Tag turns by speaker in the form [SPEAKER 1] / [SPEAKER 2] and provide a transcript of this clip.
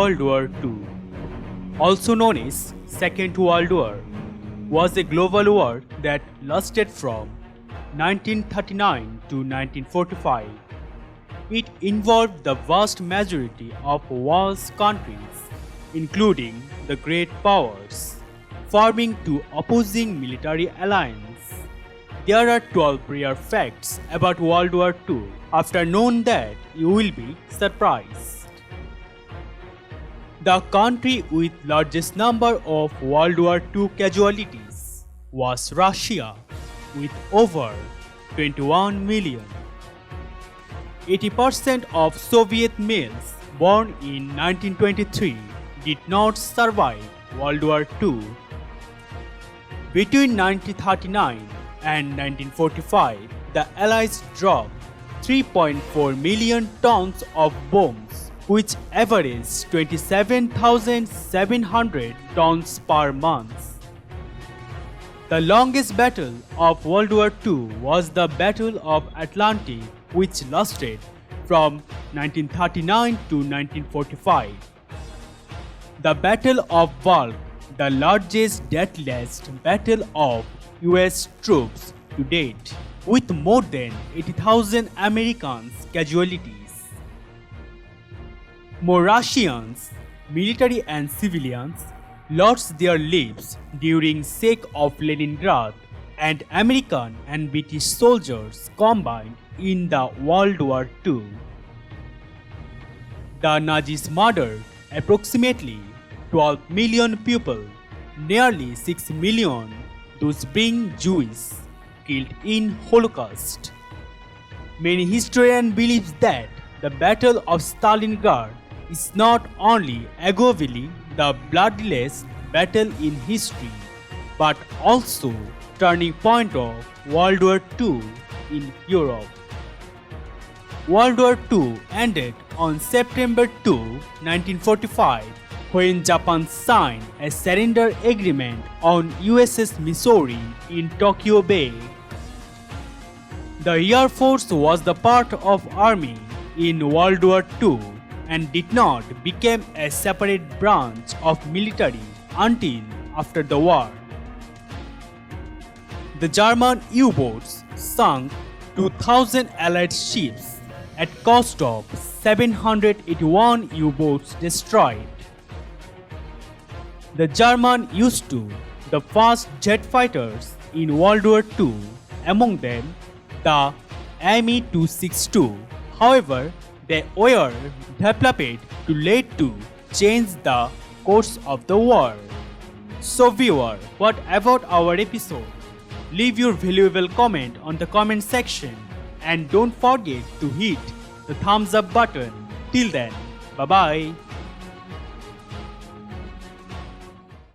[SPEAKER 1] World War II, also known as Second World War, was a global war that lasted from 1939 to 1945. It involved the vast majority of world's countries, including the great powers, forming two opposing military alliances. There are 12 rare facts about World War II. After knowing that, you will be surprised. The country with largest number of World War II casualties was Russia, with over 21 million. 80% of Soviet males born in 1923 did not survive World War II. Between 1939 and 1945, the Allies dropped 3.4 million tons of bombs, which averaged 27,700 tons per month. The longest battle of World War II was the Battle of Atlantic, which lasted from 1939 to 1945. The Battle of Bulge, the largest deathless battle of US troops to date, with more than 80,000 Americans casualties. More Russians, military and civilians, lost their lives during siege of Leningrad, and American and British soldiers combined in the World War II. The Nazis murdered approximately 12 million people, nearly 6 million, those being Jews, killed in Holocaust. Many historians believe that the Battle of Stalingrad is not only arguably the bloodiest battle in history, but also turning point of World War II in Europe. World War II ended on September 2, 1945, when Japan signed a surrender agreement on USS Missouri in Tokyo Bay. The Air Force was the part of Army in World War II and did not become a separate branch of military until after the war. The German U-boats sunk 2,000 Allied ships at cost of 781 U-boats destroyed. The Germans used the fast jet fighters in World War II, among them the Me-262. However, they were developed too late to change the course of the war. So viewer, what about our episode? Leave your valuable comment on the comment section and don't forget to hit the thumbs up button. Till then, bye bye.